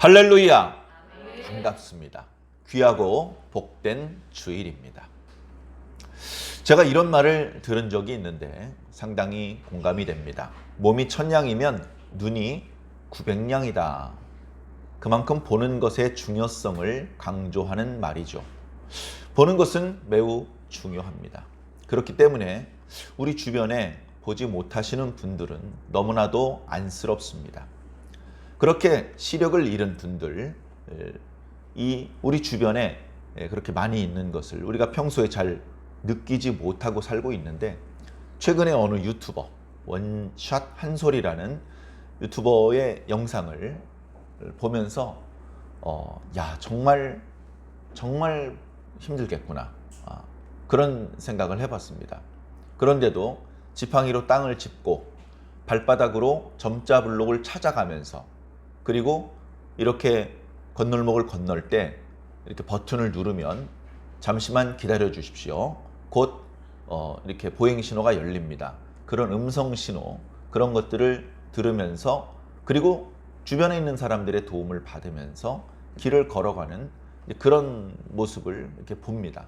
할렐루야! 반갑습니다. 귀하고 복된 주일입니다. 제가 이런 말을 들은 적이 있는데 상당히 공감이 됩니다. 몸이 1000냥이면 눈이 900냥이다. 그만큼 보는 것의 중요성을 강조하는 말이죠. 보는 것은 매우 중요합니다. 그렇기 때문에 우리 주변에 보지 못하시는 분들은 너무나도 안쓰럽습니다. 그렇게 시력을 잃은 분들, 우리 주변에 그렇게 많이 있는 것을 우리가 평소에 잘 느끼지 못하고 살고 있는데, 최근에 어느 유튜버, 원샷 한솔이라는 유튜버의 영상을 보면서 야, 정말 힘들겠구나, 그런 생각을 해봤습니다. 그런데도 지팡이로 땅을 짚고 발바닥으로 점자 블록을 찾아가면서, 그리고 이렇게 건널목을 건널 때 이렇게 버튼을 누르면 잠시만 기다려 주십시오, 곧 이렇게 보행 신호가 열립니다. 그런 음성 신호, 그런 것들을 들으면서, 그리고 주변에 있는 사람들의 도움을 받으면서 길을 걸어가는 그런 모습을 이렇게 봅니다.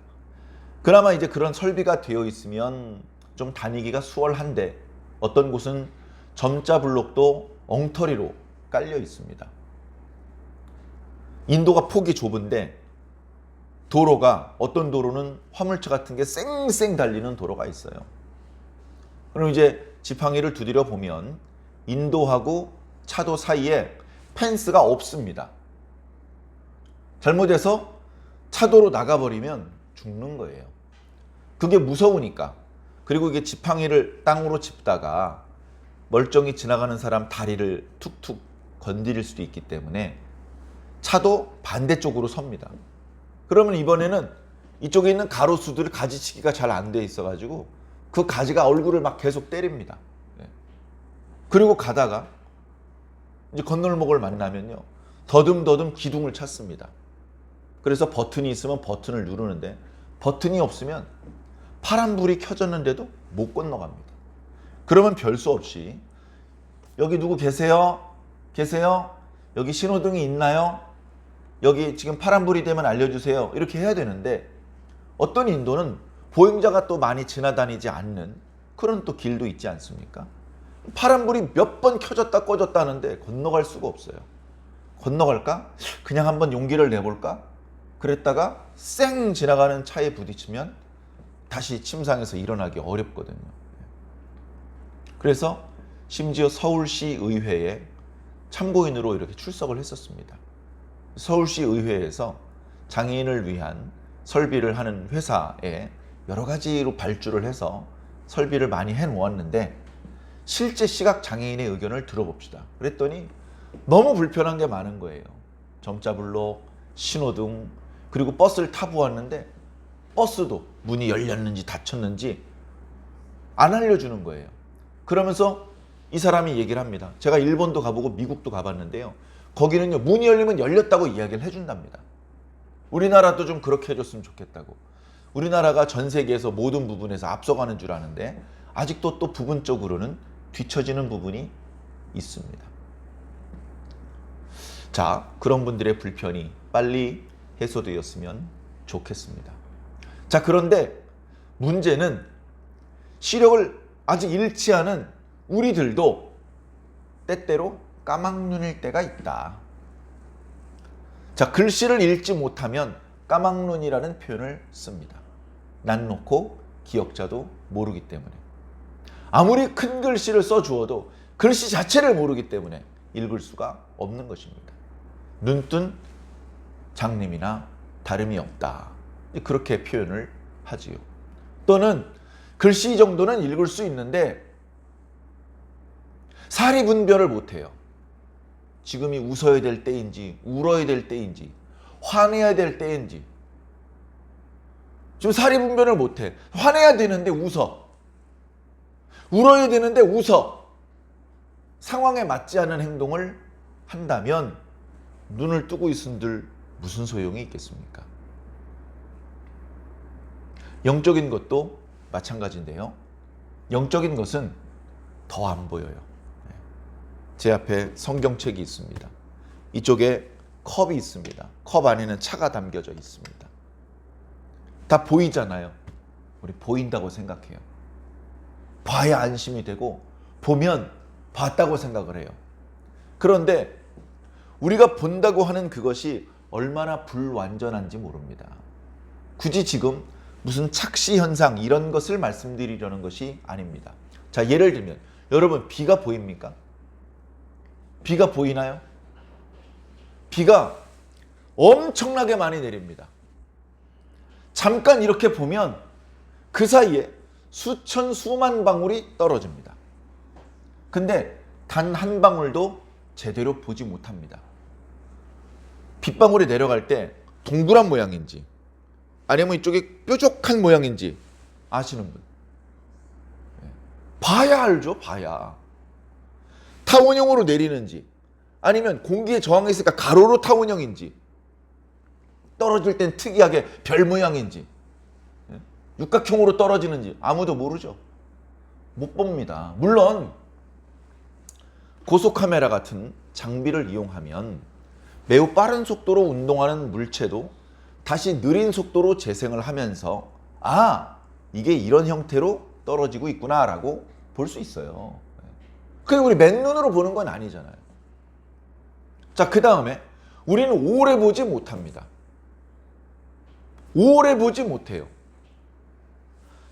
그나마 이제 그런 설비가 되어 있으면 좀 다니기가 수월한데, 어떤 곳은 점자 블록도 엉터리로 깔려 있습니다. 인도가 폭이 좁은데 도로가, 어떤 도로는 화물차 같은 게 쌩쌩 달리는 도로가 있어요. 그럼 이제 지팡이를 두드려 보면 인도하고 차도 사이에 펜스가 없습니다. 잘못해서 차도로 나가버리면 죽는 거예요. 그게 무서우니까. 그리고 이게 지팡이를 땅으로 짚다가 멀쩡히 지나가는 사람 다리를 툭툭 건드릴 수도 있기 때문에 차도 반대쪽으로 섭니다. 그러면 이번에는 이쪽에 있는 가로수들이 가지치기가 잘 안 돼 있어가지고 그 가지가 얼굴을 막 계속 때립니다. 그리고 가다가 이제 건널목을 만나면요, 더듬더듬 기둥을 찾습니다. 그래서 버튼이 있으면 버튼을 누르는데 버튼이 없으면 파란불이 켜졌는데도 못 건너갑니다. 그러면 별 수 없이 여기 누구 계세요? 계세요? 여기 신호등이 있나요? 여기 지금 파란불이 되면 알려주세요. 이렇게 해야 되는데, 어떤 인도는 보행자가 또 많이 지나다니지 않는 그런 또 길도 있지 않습니까? 파란불이 몇 번 켜졌다 꺼졌다 하는데 건너갈 수가 없어요. 건너갈까? 그냥 한번 용기를 내볼까? 그랬다가 쌩 지나가는 차에 부딪히면 다시 침상에서 일어나기 어렵거든요. 그래서 심지어 서울시 의회에 참고인으로 이렇게 출석을 했었습니다. 서울시 의회에서 장애인을 위한 설비를 하는 회사에 여러 가지로 발주를 해서 설비를 많이 해놓았는데, 실제 시각장애인의 의견을 들어봅시다. 그랬더니 너무 불편한 게 많은 거예요. 점자블록, 신호등, 그리고 버스를 타보았는데 버스도 문이 열렸는지 닫혔는지 안 알려주는 거예요. 그러면서 이 사람이 얘기를 합니다. 제가 일본도 가보고 미국도 가봤는데요, 거기는요, 문이 열리면 열렸다고 이야기를 해준답니다. 우리나라도 좀 그렇게 해줬으면 좋겠다고. 우리나라가 전 세계에서 모든 부분에서 앞서가는 줄 아는데 아직도 또 부분적으로는 뒤처지는 부분이 있습니다. 자, 그런 분들의 불편이 빨리 해소되었으면 좋겠습니다. 자, 그런데 문제는 시력을 아직 잃지 않은 우리들도 때때로 까막눈일 때가 있다. 자, 글씨를 읽지 못하면 까막눈이라는 표현을 씁니다. 난 놓고 기억자도 모르기 때문에. 아무리 큰 글씨를 써주어도 글씨 자체를 모르기 때문에 읽을 수가 없는 것입니다. 눈뜬 장님이나 다름이 없다, 그렇게 표현을 하지요. 또는 글씨 정도는 읽을 수 있는데 사리 분별을 못해요. 지금이 웃어야 될 때인지 울어야 될 때인지 화내야 될 때인지 지금 사리 분별을 못해. 화내야 되는데 웃어, 울어야 되는데 웃어. 상황에 맞지 않은 행동을 한다면 눈을 뜨고 있은들 무슨 소용이 있겠습니까? 영적인 것도 마찬가지인데요, 영적인 것은 더 안 보여요. 제 앞에 성경책이 있습니다. 이쪽에 컵이 있습니다. 컵 안에는 차가 담겨져 있습니다. 다 보이잖아요. 우리 보인다고 생각해요. 봐야 안심이 되고 보면 봤다고 생각을 해요. 그런데 우리가 본다고 하는 그것이 얼마나 불완전한지 모릅니다. 굳이 지금 무슨 착시 현상 이런 것을 말씀드리려는 것이 아닙니다. 자, 예를 들면 여러분 비가 보입니까? 비가 보이나요? 비가 엄청나게 많이 내립니다. 잠깐 이렇게 보면 그 사이에 수천 수만 방울이 떨어집니다. 근데 단 한 방울도 제대로 보지 못합니다. 빗방울이 내려갈 때 동그란 모양인지 아니면 이쪽에 뾰족한 모양인지 아시는 분? 봐야 알죠. 봐야. 타원형으로 내리는지 아니면 공기에 저항해 있으니까 가로로 타원형인지 떨어질 땐 특이하게 별 모양인지 육각형으로 떨어지는지 아무도 모르죠. 못 봅니다. 물론 고속카메라 같은 장비를 이용하면 매우 빠른 속도로 운동하는 물체도 다시 느린 속도로 재생을 하면서 이게 이런 형태로 떨어지고 있구나 라고 볼 수 있어요. 그리고 우리 맨눈으로 보는 건 아니잖아요. 자, 그 다음에 우리는 오래 보지 못합니다. 오래 보지 못해요.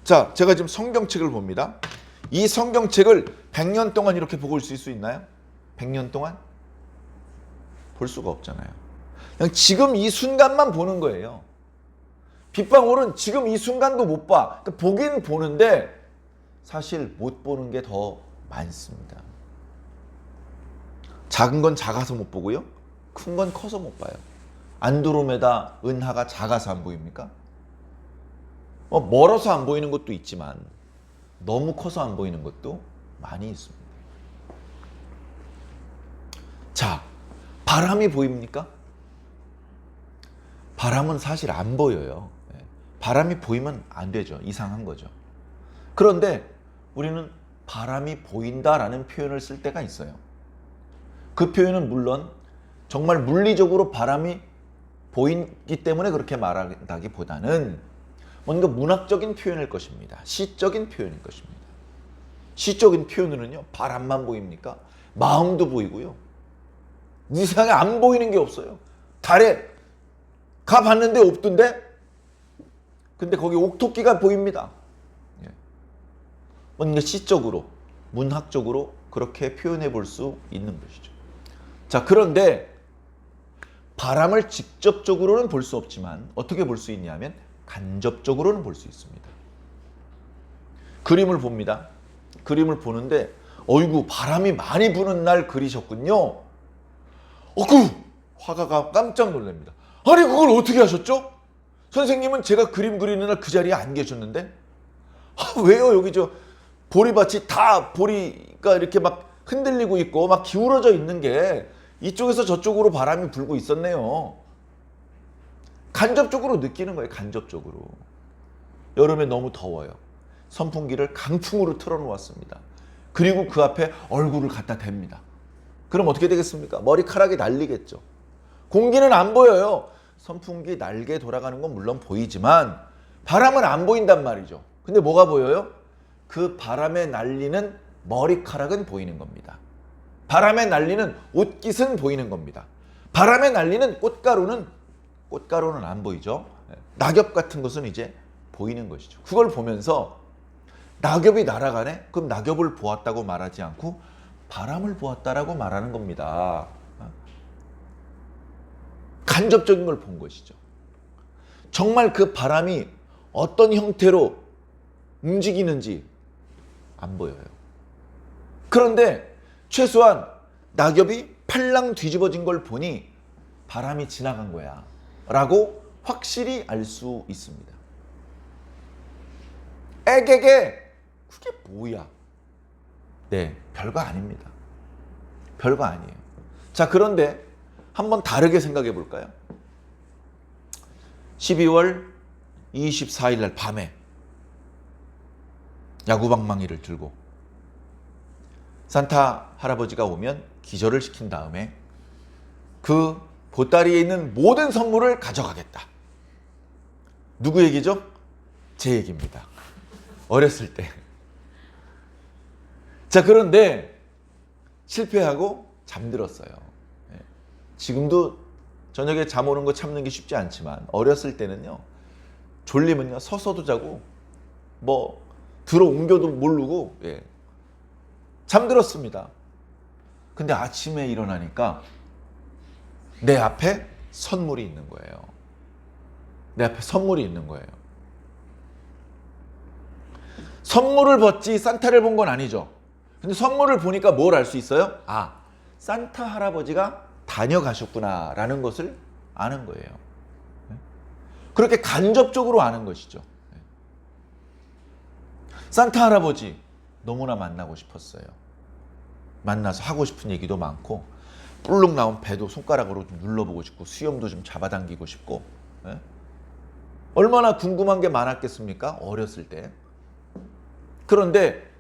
자, 제가 지금 성경책을 봅니다. 이 성경책을 100년 동안 이렇게 보고 있을 수 있나요? 100년 동안? 볼 수가 없잖아요. 그냥 지금 이 순간만 보는 거예요. 빗방울은 지금 이 순간도 못 봐. 그러니까 보긴 보는데 사실 못 보는 게 더 많습니다. 작은 건 작아서 못 보고요. 큰 건 커서 못 봐요. 안드로메다 은하가 작아서 안 보입니까? 멀어서 안 보이는 것도 있지만 너무 커서 안 보이는 것도 많이 있습니다. 자, 바람이 보입니까? 바람은 사실 안 보여요. 바람이 보이면 안 되죠. 이상한 거죠. 그런데 우리는 바람이 보인다라는 표현을 쓸 때가 있어요. 그 표현은 물론 정말 물리적으로 바람이 보이기 때문에 그렇게 말한다기보다는 뭔가 문학적인 표현일 것입니다. 시적인 표현일 것입니다. 시적인 표현으로는요, 바람만 보입니까? 마음도 보이고요. 이 세상에 안 보이는 게 없어요. 달에 가봤는데 없던데? 근데 거기 옥토끼가 보입니다. 뭔가 시적으로, 문학적으로 그렇게 표현해 볼 수 있는 것이죠. 자, 그런데 바람을 직접적으로는 볼 수 없지만 어떻게 볼 수 있냐면 간접적으로는 볼 수 있습니다. 그림을 봅니다. 그림을 보는데 어이구 바람이 많이 부는 날 그리셨군요. 화가가 깜짝 놀랍니다. 아니 그걸 어떻게 하셨죠? 선생님은 제가 그림 그리는 날 그 자리에 안 계셨는데? 왜요? 여기 저 보리밭이 다 보리가 이렇게 막 흔들리고 있고 막 기울어져 있는 게 이쪽에서 저쪽으로 바람이 불고 있었네요. 간접적으로 느끼는 거예요. 간접적으로. 여름에 너무 더워요. 선풍기를 강풍으로 틀어놓았습니다. 그리고 그 앞에 얼굴을 갖다 댑니다. 그럼 어떻게 되겠습니까? 머리카락이 날리겠죠. 공기는 안 보여요. 선풍기 날개 돌아가는 건 물론 보이지만 바람은 안 보인단 말이죠. 근데 뭐가 보여요? 그 바람에 날리는 머리카락은 보이는 겁니다. 바람에 날리는 옷깃은 보이는 겁니다. 바람에 날리는 꽃가루는 안 보이죠. 낙엽 같은 것은 이제 보이는 것이죠. 그걸 보면서 낙엽이 날아가네? 그럼 낙엽을 보았다고 말하지 않고 바람을 보았다라고 말하는 겁니다. 간접적인 걸 본 것이죠. 정말 그 바람이 어떤 형태로 움직이는지 안 보여요. 그런데 최소한 낙엽이 팔랑 뒤집어진 걸 보니 바람이 지나간 거야 라고 확실히 알 수 있습니다. 에게게 그게 뭐야? 네, 별거 아닙니다. 별거 아니에요. 자, 그런데 한번 다르게 생각해 볼까요? 12월 24일 날 밤에 야구방망이를 들고 산타 할아버지가 오면 기절을 시킨 다음에 그 보따리에 있는 모든 선물을 가져가겠다. 누구 얘기죠? 제 얘기입니다. 어렸을 때. 자, 그런데 실패하고 잠들었어요. 지금도 저녁에 잠 오는 거 참는 게 쉽지 않지만 어렸을 때는요, 졸리면요 서서도 자고 뭐 들어 옮겨도 모르고 잠들었습니다. 근데 아침에 일어나니까 내 앞에 선물이 있는 거예요. 내 앞에 선물이 있는 거예요. 선물을 받지 산타를 본 건 아니죠. 근데 선물을 보니까 뭘 알 수 있어요? 아, 산타 할아버지가 다녀가셨구나 라는 것을 아는 거예요. 그렇게 간접적으로 아는 것이죠. 산타 할아버지 너무나 만나고 싶었어요. 만나서 하고 싶은 얘기도 많고 뿔룩 나온 배도 손가락으로 좀 눌러보고 싶고 수염도 좀 잡아당기고 싶고 얼마나 궁금한 게 많았겠습니까? 어렸을 때. 그런데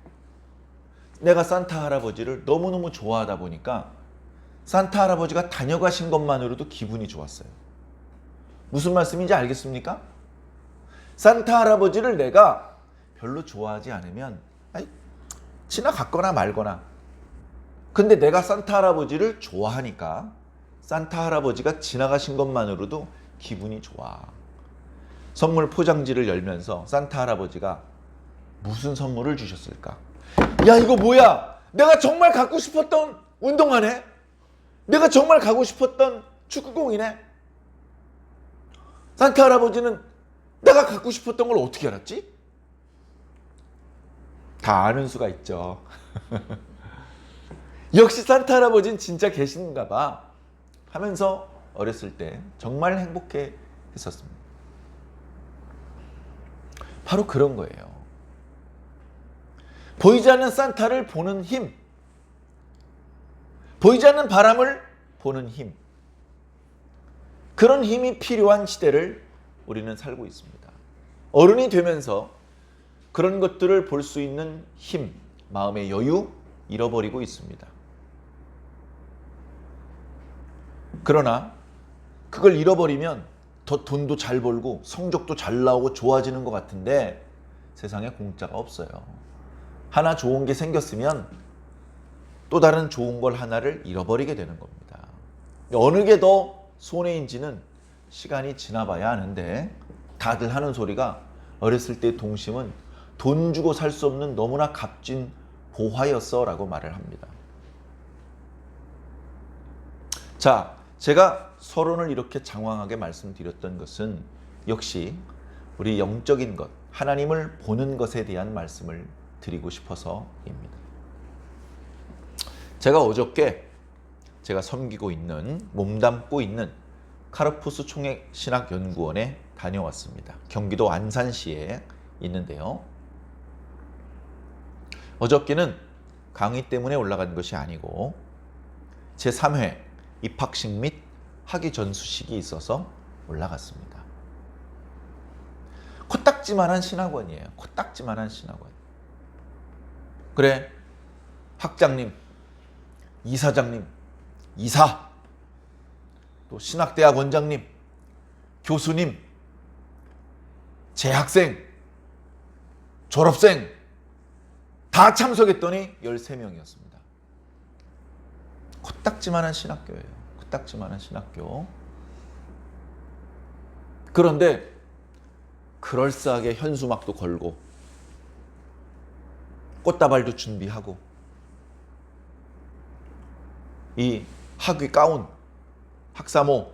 내가 산타 할아버지를 너무너무 좋아하다 보니까 산타 할아버지가 다녀가신 것만으로도 기분이 좋았어요. 무슨 말씀인지 알겠습니까? 산타 할아버지를 내가 별로 좋아하지 않으면 지나갔거나 말거나, 근데 내가 산타 할아버지를 좋아하니까 산타 할아버지가 지나가신 것만으로도 기분이 좋아. 선물 포장지를 열면서 산타 할아버지가 무슨 선물을 주셨을까? 야, 이거 뭐야? 내가 정말 갖고 싶었던 운동화네? 내가 정말 가고 싶었던 축구공이네? 산타 할아버지는 내가 갖고 싶었던 걸 어떻게 알았지? 다 아는 수가 있죠. 역시 산타 할아버지는 진짜 계신가 봐 하면서 어렸을 때 정말 행복해 했었습니다. 바로 그런 거예요. 보이지 않는 산타를 보는 힘, 보이지 않는 바람을 보는 힘, 그런 힘이 필요한 시대를 우리는 살고 있습니다. 어른이 되면서 그런 것들을 볼 수 있는 힘, 마음의 여유 잃어버리고 있습니다. 그러나 그걸 잃어버리면 더 돈도 잘 벌고 성적도 잘 나오고 좋아지는 것 같은데 세상에 공짜가 없어요. 하나 좋은 게 생겼으면 또 다른 좋은 걸 하나를 잃어버리게 되는 겁니다. 어느 게 더 손해인지는 시간이 지나봐야 아는데 다들 하는 소리가 어렸을 때의 동심은 돈 주고 살 수 없는 너무나 값진 보화였어 라고 말을 합니다. 자, 제가 서론을 이렇게 장황하게 말씀드렸던 것은 역시 우리 영적인 것, 하나님을 보는 것에 대한 말씀을 드리고 싶어서입니다. 제가 어저께 제가 섬기고 있는, 몸담고 있는 카르푸스 총액신학연구원에 다녀왔습니다. 경기도 안산시에 있는데요. 어저께는 강의 때문에 올라간 것이 아니고 제3회 입학식 및 학위 전수식이 있어서 올라갔습니다. 코딱지만한 신학원이에요. 코딱지만한 신학원. 그래, 학장님, 이사장님, 이사, 또 신학대학 원장님, 교수님, 재학생, 졸업생 다 참석했더니 13명이었습니다. 코딱지만한 신학교예요. 코딱지만한 신학교. 그런데 그럴싸하게 현수막도 걸고 꽃다발도 준비하고 이 학위 가운, 학사모,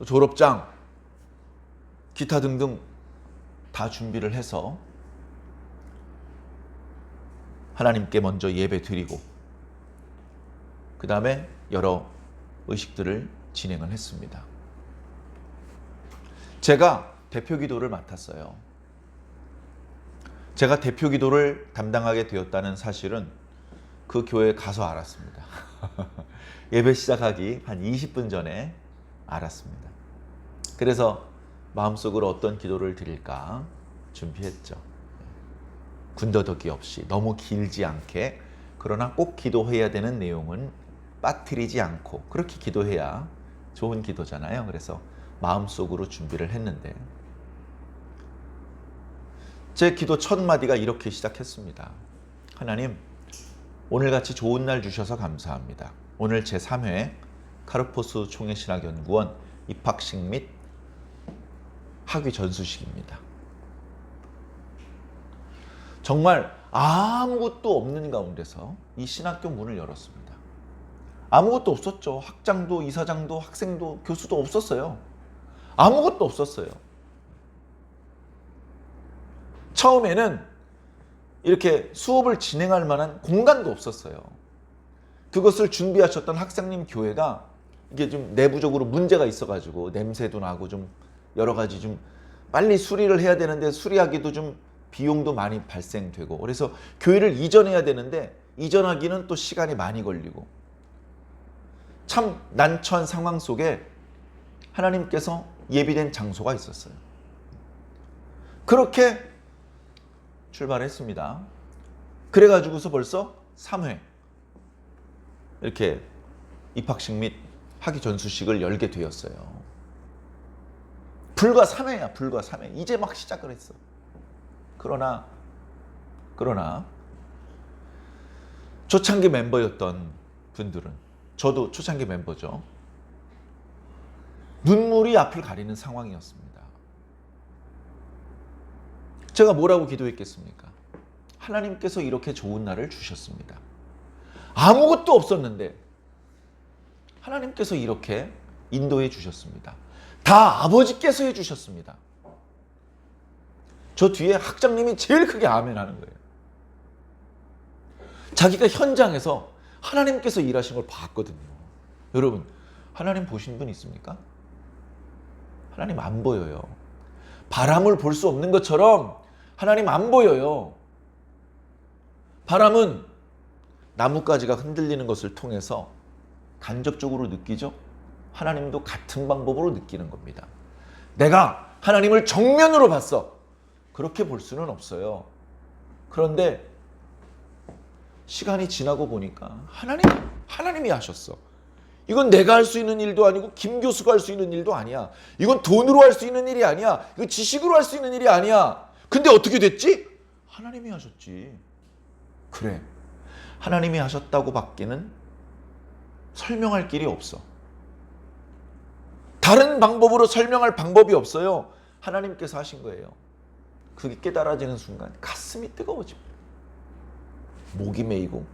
졸업장, 기타 등등 다 준비를 해서 하나님께 먼저 예배 드리고 그 다음에 여러 의식들을 진행을 했습니다. 제가 대표 기도를 맡았어요. 제가 대표 기도를 담당하게 되었다는 사실은 그 교회에 가서 알았습니다. 예배 시작하기 한 20분 전에 알았습니다. 그래서 마음속으로 어떤 기도를 드릴까 준비했죠. 군더더기 없이 너무 길지 않게, 그러나 꼭 기도해야 되는 내용은 빠뜨리지 않고 그렇게 기도해야 좋은 기도잖아요. 그래서 마음속으로 준비를 했는데 제 기도 첫 마디가 이렇게 시작했습니다. 하나님, 오늘같이 좋은 날 주셔서 감사합니다. 오늘 제3회 카르포스 총회신학연구원 입학식 및 학위 전수식입니다. 정말 아무것도 없는 가운데서 이 신학교 문을 열었습니다. 아무것도 없었죠. 학장도 이사장도 학생도 교수도 없었어요. 아무것도 없었어요. 처음에는 이렇게 수업을 진행할 만한 공간도 없었어요. 그것을 준비하셨던 학생님 교회가 이게 좀 내부적으로 문제가 있어가지고 냄새도 나고 좀 여러 가지 좀 빨리 수리를 해야 되는데 수리하기도 좀 비용도 많이 발생되고 그래서 교회를 이전해야 되는데 이전하기는 또 시간이 많이 걸리고 참 난처한 상황 속에 하나님께서 예비된 장소가 있었어요. 그렇게 출발했습니다. 그래가지고서 벌써 3회 이렇게 입학식 및 학위 전수식을 열게 되었어요. 불과 3회야, 불과 3회. 이제 막 시작을 했어. 그러나 초창기 멤버였던 분들은, 저도 초창기 멤버죠, 눈물이 앞을 가리는 상황이었습니다. 제가 뭐라고 기도했겠습니까? 하나님께서 이렇게 좋은 날을 주셨습니다. 아무것도 없었는데 하나님께서 이렇게 인도해 주셨습니다. 다 아버지께서 해 주셨습니다. 저 뒤에 학장님이 제일 크게 아멘 하는 거예요. 자기가 현장에서 하나님께서 일하신 걸 봤거든요. 여러분, 하나님 보신 분 있습니까? 하나님 안 보여요. 바람을 볼 수 없는 것처럼 하나님 안 보여요. 바람은 나뭇가지가 흔들리는 것을 통해서 간접적으로 느끼죠. 하나님도 같은 방법으로 느끼는 겁니다. 내가 하나님을 정면으로 봤어. 그렇게 볼 수는 없어요. 그런데 시간이 지나고 보니까 하나님이 하셨어. 이건 내가 할 수 있는 일도 아니고 김 교수가 할 수 있는 일도 아니야. 이건 돈으로 할 수 있는 일이 아니야. 이거 지식으로 할 수 있는 일이 아니야. 근데 어떻게 됐지? 하나님이 하셨지. 그래. 하나님이 하셨다고 밖에는 설명할 길이 없어. 다른 방법으로 설명할 방법이 없어요. 하나님께서 하신 거예요. 그게 깨달아지는 순간 가슴이 뜨거워집니다. 목이 메이고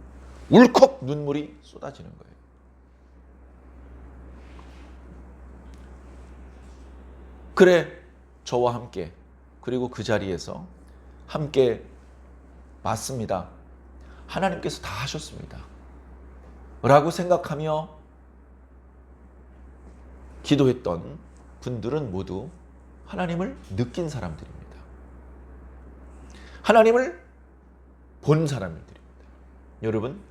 울컥 눈물이 쏟아지는 거예요. 그래, 저와 함께, 그리고 그 자리에서 함께 맞습니다. 하나님께서 다 하셨습니다. 라고 생각하며 기도했던 분들은 모두 하나님을 느낀 사람들입니다. 하나님을 본 사람들입니다. 여러분,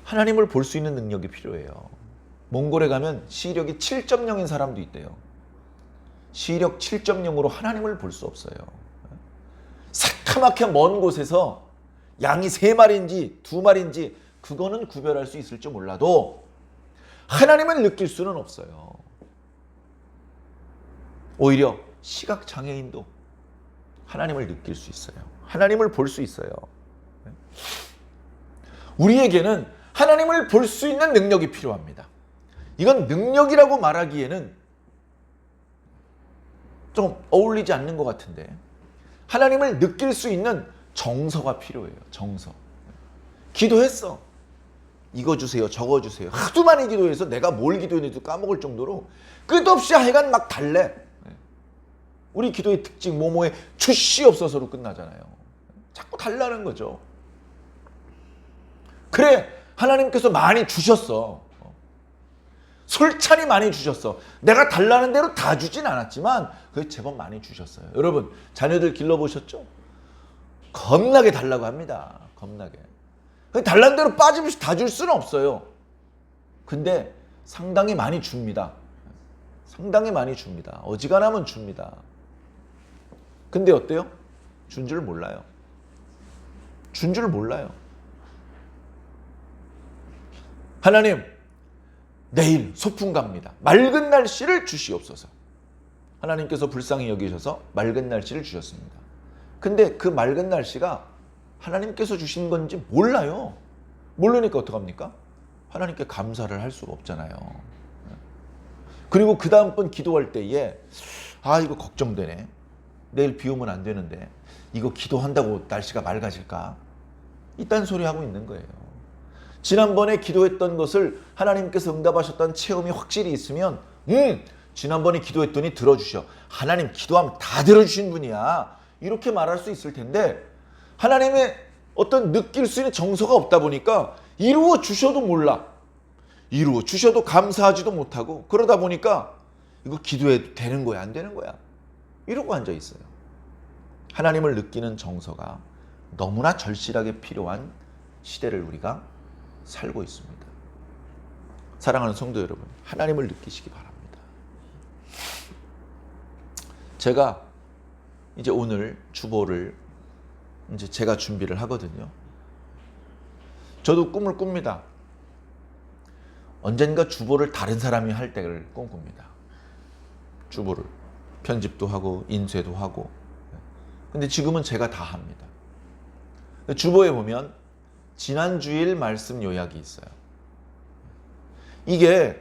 하나님을 볼 수 있는 능력이 필요해요. 몽골에 가면 시력이 7.0인 사람도 있대요. 시력 7.0으로 하나님을 볼 수 없어요. 새카맣게 먼 곳에서 양이 3마리인지 2마리인지 그거는 구별할 수 있을지 몰라도 하나님을 느낄 수는 없어요. 오히려 시각장애인도 하나님을 느낄 수 있어요. 하나님을 볼 수 있어요. 우리에게는 하나님을 볼 수 있는 능력이 필요합니다. 이건 능력이라고 말하기에는 좀 어울리지 않는 것 같은데 하나님을 느낄 수 있는 정서가 필요해요. 정서. 기도했어. 이거 주세요, 저거 주세요. 하도 많이 기도해서 내가 뭘 기도했는지도 까먹을 정도로 끝없이 하여간 막 달래. 우리 기도의 특징 뭐뭐에 주시 없어서로 끝나잖아요. 자꾸 달라는 거죠. 그래, 하나님께서 많이 주셨어. 솔찬히 많이 주셨어. 내가 달라는 대로 다 주진 않았지만 그게 제법 많이 주셨어요. 여러분, 자녀들 길러보셨죠? 겁나게 달라고 합니다. 겁나게. 달라는 대로 빠짐없이 다 줄 수는 없어요. 근데 상당히 많이 줍니다. 상당히 많이 줍니다. 어지간하면 줍니다. 근데 어때요? 준 줄 몰라요. 준 줄 몰라요. 하나님, 내일 소풍 갑니다. 맑은 날씨를 주시옵소서. 하나님께서 불쌍히 여기셔서 맑은 날씨를 주셨습니다. 근데 그 맑은 날씨가 하나님께서 주신 건지 몰라요. 모르니까 어떡합니까? 하나님께 감사를 할 수가 없잖아요. 그리고 그 다음번 기도할 때에 이거 걱정되네. 내일 비 오면 안 되는데 이거 기도한다고 날씨가 맑아질까? 이딴 소리 하고 있는 거예요. 지난번에 기도했던 것을 하나님께서 응답하셨다는 체험이 확실히 있으면 지난번에 기도했더니 들어주셔. 하나님 기도하면 다 들어주신 분이야. 이렇게 말할 수 있을 텐데 하나님의 어떤 느낄 수 있는 정서가 없다 보니까 이루어 주셔도 몰라. 이루어 주셔도 감사하지도 못하고 그러다 보니까 이거 기도해도 되는 거야 안 되는 거야 이러고 앉아 있어요. 하나님을 느끼는 정서가 너무나 절실하게 필요한 시대를 우리가 살고 있습니다. 사랑하는 성도 여러분, 하나님을 느끼시기 바랍니다. 제가 이제 오늘 주보를 이제 제가 준비를 하거든요. 저도 꿈을 꿉니다. 언젠가 주보를 다른 사람이 할 때를 꿈꿉니다. 주보를 편집도 하고 인쇄도 하고. 근데 지금은 제가 다 합니다. 주보에 보면 지난주일 말씀 요약이 있어요. 이게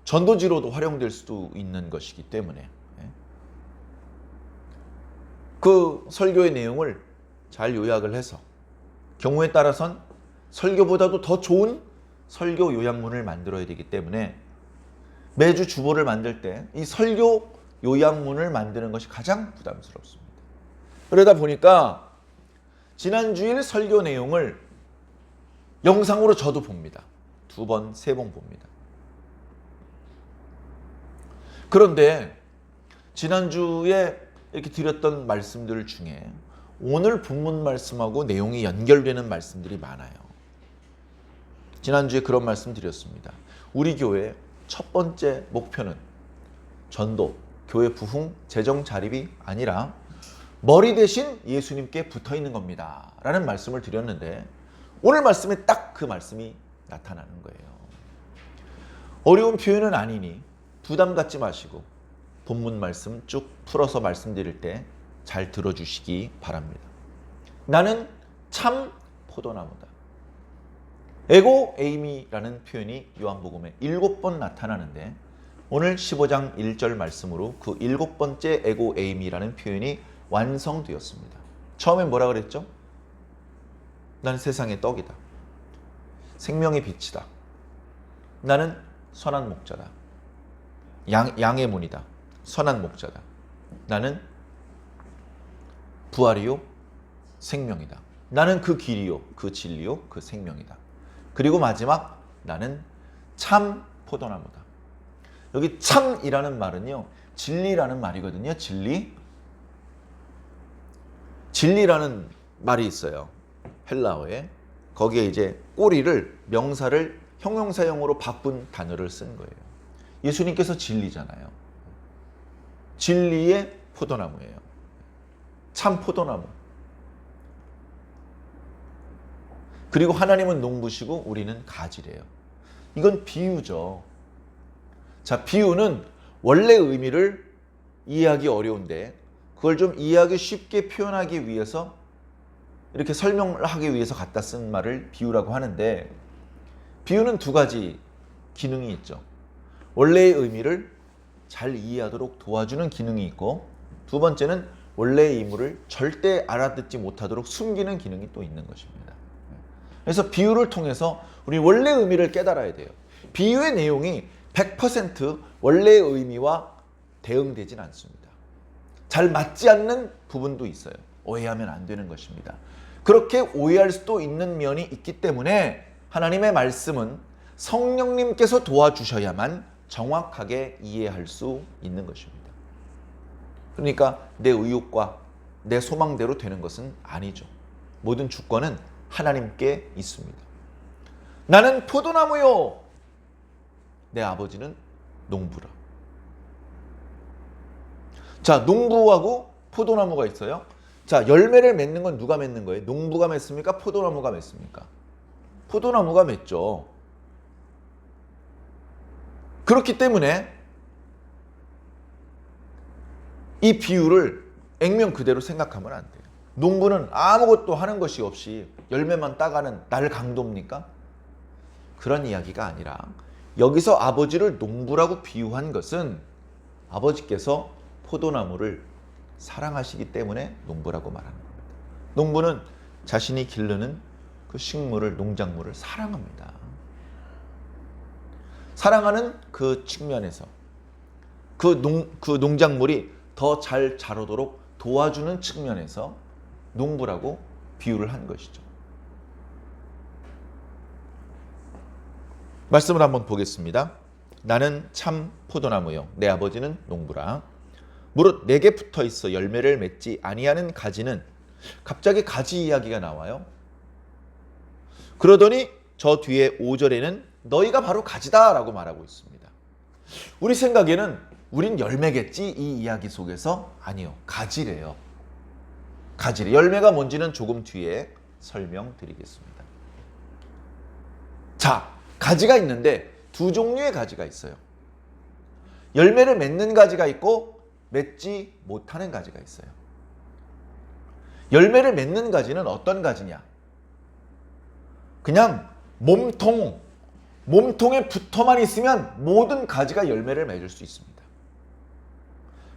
전도지로도 활용될 수도 있는 것이기 때문에 그 설교의 내용을 잘 요약을 해서 경우에 따라선 설교보다도 더 좋은 설교 요약문을 만들어야 되기 때문에 매주 주보를 만들 때 이 설교 요약문을 만드는 것이 가장 부담스럽습니다. 그러다 보니까 지난주일 설교 내용을 영상으로 저도 봅니다. 2번, 3번 봅니다. 그런데 지난주에 이렇게 드렸던 말씀들 중에 오늘 본문 말씀하고 내용이 연결되는 말씀들이 많아요. 지난주에 그런 말씀 드렸습니다. 우리 교회의 첫 번째 목표는 전도, 교회 부흥, 재정 자립이 아니라 머리 대신 예수님께 붙어 있는 겁니다. 라는 말씀을 드렸는데 오늘 말씀에 딱 그 말씀이 나타나는 거예요. 어려운 표현은 아니니 부담 갖지 마시고 본문 말씀 쭉 풀어서 말씀드릴 때 잘 들어주시기 바랍니다. 나는 참 포도나무다. 에고 에이미라는 표현이 요한복음에 7번 나타나는데 오늘 15장 1절 말씀으로 그 7번째 에고 에이미라는 표현이 완성되었습니다. 처음에 뭐라 그랬죠? 나는 세상의 떡이다. 생명의 빛이다. 나는 선한 목자다. 양의 문이다. 선한 목자다. 나는 부활이요 생명이다. 나는 그 길이요 그 진리요 그 생명이다. 그리고 마지막 나는 참 포도나무다. 여기 참이라는 말은요 진리라는 말이거든요. 진리라는 말이 있어요. 헬라어에. 거기에 이제 꼬리를 명사를 형용사형으로 바꾼 단어를 쓴 거예요. 예수님께서 진리잖아요. 진리의 포도나무예요. 참 포도나무. 그리고 하나님은 농부시고 우리는 가지래요. 이건 비유죠. 자, 비유는 원래 의미를 이해하기 어려운데 그걸 좀 이해하기 쉽게 표현하기 위해서 이렇게 설명을 하기 위해서 갖다 쓴 말을 비유라고 하는데 비유는 2가지 기능이 있죠. 원래의 의미를 잘 이해하도록 도와주는 기능이 있고 두 번째는 원래의 의미를 절대 알아듣지 못하도록 숨기는 기능이 또 있는 것입니다. 그래서 비유를 통해서 우리 원래의 의미를 깨달아야 돼요. 비유의 내용이 100% 원래의 의미와 대응되진 않습니다. 잘 맞지 않는 부분도 있어요. 오해하면 안 되는 것입니다. 그렇게 오해할 수도 있는 면이 있기 때문에 하나님의 말씀은 성령님께서 도와주셔야만 정확하게 이해할 수 있는 것입니다. 그러니까 내 의욕과 내 소망대로 되는 것은 아니죠. 모든 주권은 하나님께 있습니다. 나는 포도나무요. 내 아버지는 농부라. 자, 농부하고 포도나무가 있어요. 자, 열매를 맺는 건 누가 맺는 거예요? 농부가 맺습니까? 포도나무가 맺습니까? 포도나무가 맺죠. 그렇기 때문에 이 비유를 액면 그대로 생각하면 안 돼요. 농부는 아무것도 하는 것이 없이 열매만 따가는 날강도입니까? 그런 이야기가 아니라 여기서 아버지를 농부라고 비유한 것은 아버지께서 포도나무를 사랑하시기 때문에 농부라고 말하는 겁니다. 농부는 자신이 기르는 그 식물을, 농작물을 사랑합니다. 사랑하는 그 측면에서 그 농작물이 더 잘 자라도록 도와주는 측면에서 농부라고 비유를 한 것이죠. 말씀을 한번 보겠습니다. 나는 참 포도나무요 내 아버지는 농부라. 무릇 내게 붙어 있어 열매를 맺지 아니하는 가지는, 갑자기 가지 이야기가 나와요. 그러더니 저 뒤에 5절에는 너희가 바로 가지다 라고 말하고 있습니다. 우리 생각에는 우린 열매겠지 이 이야기 속에서, 아니요, 가지래요. 가지래. 열매가 뭔지는 조금 뒤에 설명드리겠습니다. 자, 가지가 있는데 두 종류의 가지가 있어요. 열매를 맺는 가지가 있고 맺지 못하는 가지가 있어요. 열매를 맺는 가지는 어떤 가지냐? 그냥 몸통에 붙어만 있으면 모든 가지가 열매를 맺을 수 있습니다.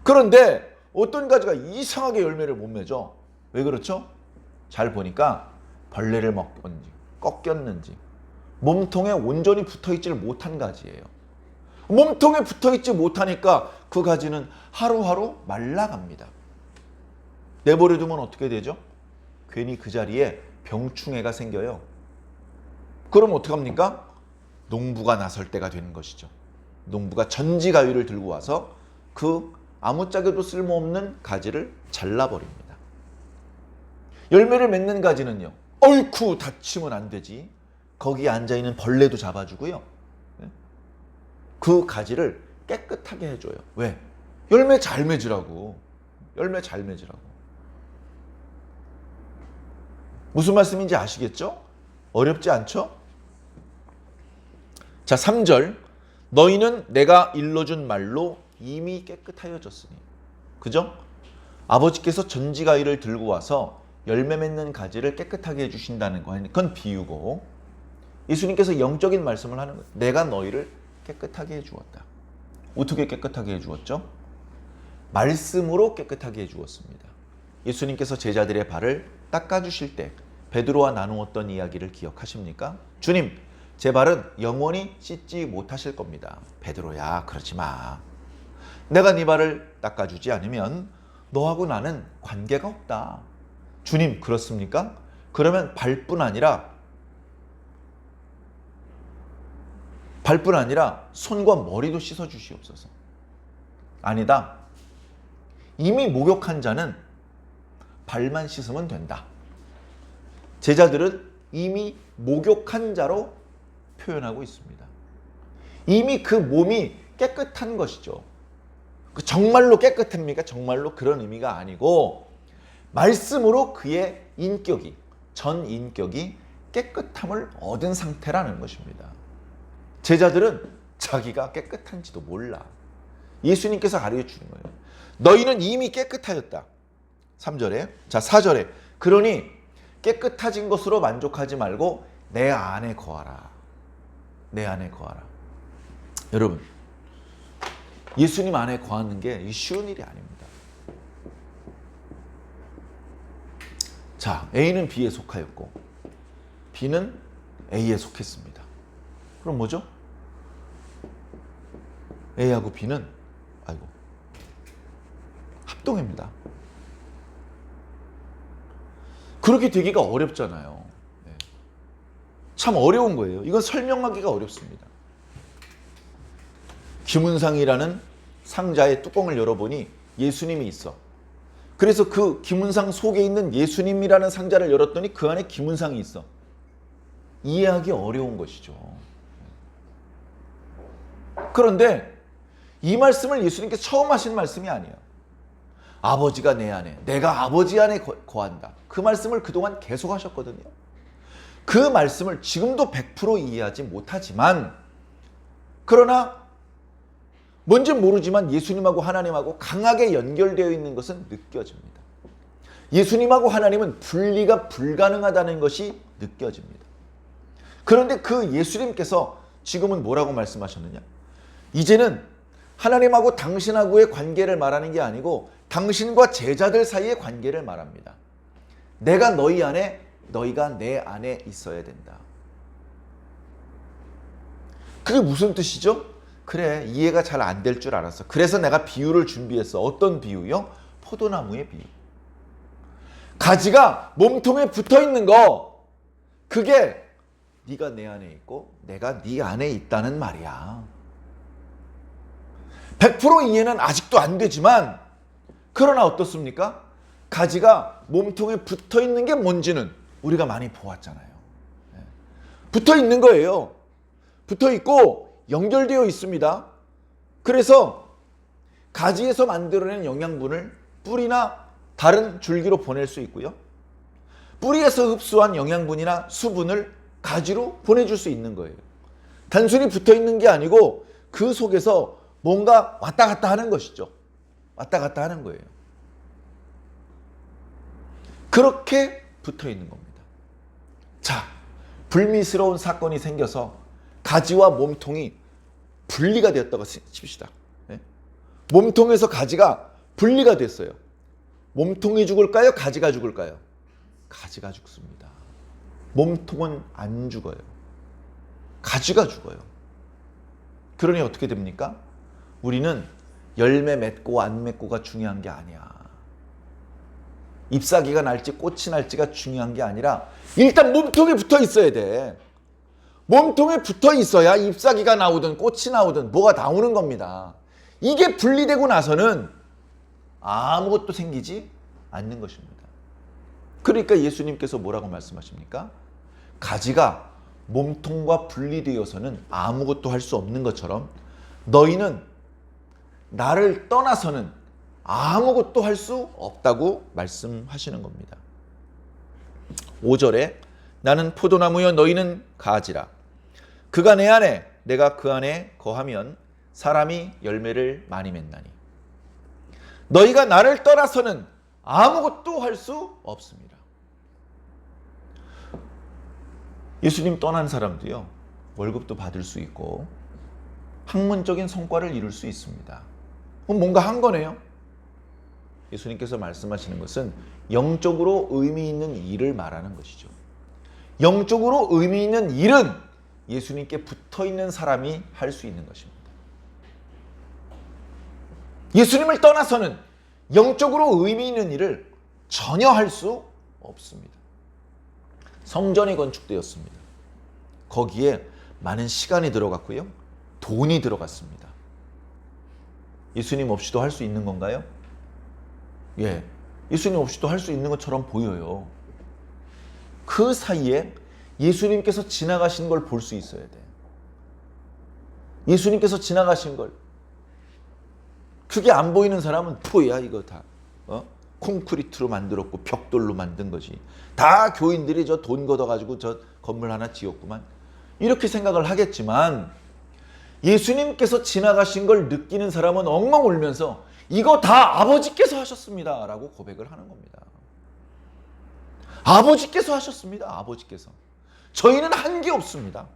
그런데 어떤 가지가 이상하게 열매를 못 맺어. 왜 그렇죠? 잘 보니까 벌레를 먹었는지 꺾였는지 몸통에 온전히 붙어있지를 못한 가지예요. 몸통에 붙어있지 못하니까 그 가지는 하루하루 말라갑니다. 내버려두면 어떻게 되죠? 괜히 그 자리에 병충해가 생겨요. 그럼 어떡합니까? 농부가 나설 때가 되는 것이죠. 농부가 전지가위를 들고 와서 그 아무짝에도 쓸모없는 가지를 잘라버립니다. 열매를 맺는 가지는요, 어이쿠 다치면 안 되지. 거기에 앉아있는 벌레도 잡아주고요. 그 가지를 깨끗하게 해줘요. 왜? 열매 잘 맺으라고. 열매 잘 맺으라고. 무슨 말씀인지 아시겠죠? 어렵지 않죠? 자, 3절. 너희는 내가 일러준 말로 이미 깨끗하여졌으니. 그죠? 아버지께서 전지가위를 들고 와서 열매 맺는 가지를 깨끗하게 해주신다는 거, 그건 비유고, 예수님께서 영적인 말씀을 하는 거예요. 내가 너희를 깨끗하게 해주었다. 어떻게 깨끗하게 해주었죠? 말씀으로 깨끗하게 해주었습니다. 예수님께서 제자들의 발을 닦아주실 때 베드로와 나누었던 이야기를 기억하십니까? 주님, 제 발은 영원히 씻지 못하실 겁니다. 베드로야, 그러지 마. 내가 네 발을 닦아주지 않으면 너하고 나는 관계가 없다. 주님, 그렇습니까? 그러면 발뿐 아니라 손과 머리도 씻어주시옵소서. 아니다. 이미 목욕한 자는 발만 씻으면 된다. 제자들은 이미 목욕한 자로 표현하고 있습니다. 이미 그 몸이 깨끗한 것이죠. 정말로 깨끗합니까? 정말로 그런 의미가 아니고, 말씀으로 그의 인격이, 전 인격이 깨끗함을 얻은 상태라는 것입니다. 제자들은 자기가 깨끗한지도 몰라. 예수님께서 가르쳐 주는 거예요. 너희는 이미 깨끗하였다. 3절에. 자, 4절에. 그러니 깨끗해진 것으로 만족하지 말고 내 안에 거하라. 내 안에 거하라. 여러분, 예수님 안에 거하는 게 쉬운 일이 아닙니다. 자, A는 B에 속하였고 B는 A에 속했습니다. 그럼 뭐죠? A하고 B는 합동입니다. 그렇게 되기가 어렵잖아요. 참 어려운 거예요. 이건 설명하기가 어렵습니다. 김은상이라는 상자의 뚜껑을 열어보니 예수님이 있어. 그래서 그 김은상 속에 있는 예수님이라는 상자를 열었더니 그 안에 김은상이 있어. 이해하기 어려운 것이죠. 그런데 이 말씀을 예수님께서 처음 하신 말씀이 아니에요. 아버지가 내 안에, 내가 아버지 안에 거한다. 그 말씀을 그동안 계속 하셨거든요. 그 말씀을 지금도 100% 이해하지 못하지만, 그러나 뭔지 모르지만 예수님하고 하나님하고 강하게 연결되어 있는 것은 느껴집니다. 예수님하고 하나님은 분리가 불가능하다는 것이 느껴집니다. 그런데 그 예수님께서 지금은 뭐라고 말씀하셨느냐? 이제는 하나님하고 당신하고의 관계를 말하는 게 아니고 당신과 제자들 사이의 관계를 말합니다. 내가 너희 안에, 너희가 내 안에 있어야 된다. 그게 무슨 뜻이죠? 그래, 이해가 잘 안 될 줄 알았어. 그래서 내가 비유를 준비했어. 어떤 비유요? 포도나무의 비유. 가지가 몸통에 붙어 있는 거, 그게 네가 내 안에 있고 내가 네 안에 있다는 말이야. 100% 이해는 아직도 안 되지만, 그러나 어떻습니까? 가지가 몸통에 붙어 있는 게 뭔지는 우리가 많이 보았잖아요. 붙어 있는 거예요. 붙어 있고 연결되어 있습니다. 그래서 가지에서 만들어낸 영양분을 뿌리나 다른 줄기로 보낼 수 있고요. 뿌리에서 흡수한 영양분이나 수분을 가지로 보내줄 수 있는 거예요. 단순히 붙어 있는 게 아니고 그 속에서 뭔가 왔다 갔다 하는 것이죠. 왔다 갔다 하는 거예요. 그렇게 붙어 있는 겁니다. 자, 불미스러운 사건이 생겨서 가지와 몸통이 분리가 되었다고 칩시다. 몸통에서 가지가 분리가 됐어요. 몸통이 죽을까요? 가지가 죽을까요? 가지가 죽습니다. 몸통은 안 죽어요. 가지가 죽어요. 그러니 어떻게 됩니까? 우리는 열매 맺고 안 맺고가 중요한 게 아니야. 잎사귀가 날지 꽃이 날지가 중요한 게 아니라 일단 몸통에 붙어 있어야 돼. 몸통에 붙어 있어야 잎사귀가 나오든 꽃이 나오든 뭐가 나오는 겁니다. 이게 분리되고 나서는 아무것도 생기지 않는 것입니다. 그러니까 예수님께서 뭐라고 말씀하십니까? 가지가 몸통과 분리되어서는 아무것도 할 수 없는 것처럼 너희는 나를 떠나서는 아무것도 할 수 없다고 말씀하시는 겁니다. 5절에 나는 포도나무여 너희는 가지라. 그가 내 안에 내가 그 안에 거하면 사람이 열매를 많이 맺나니 너희가 나를 떠나서는 아무것도 할 수 없습니다. 예수님 떠난 사람도요, 월급도 받을 수 있고 학문적인 성과를 이룰 수 있습니다. 그럼 뭔가 한 거네요. 예수님께서 말씀하시는 것은 영적으로 의미 있는 일을 말하는 것이죠. 영적으로 의미 있는 일은 예수님께 붙어 있는 사람이 할 수 있는 것입니다. 예수님을 떠나서는 영적으로 의미 있는 일을 전혀 할 수 없습니다. 성전이 건축되었습니다. 거기에 많은 시간이 들어갔고요. 돈이 들어갔습니다. 예수님 없이도 할 수 있는 건가요? 예, 예수님 없이도 할 수 있는 것처럼 보여요. 그 사이에 예수님께서 지나가신 걸 볼 수 있어야 돼요. 예수님께서 지나가신 걸. 그게 안 보이는 사람은 뭐야 이거 다. 콘크리트로 만들었고 벽돌로 만든 거지. 다 교인들이 저 돈 걷어가지고 저 건물 하나 지었구만. 이렇게 생각을 하겠지만 예수님께서 지나가신 걸 느끼는 사람은 엉엉 울면서 이거 다 아버지께서 하셨습니다 라고 고백을 하는 겁니다. 아버지께서 하셨습니다. 아버지께서. 저희는 한 게 없습니다.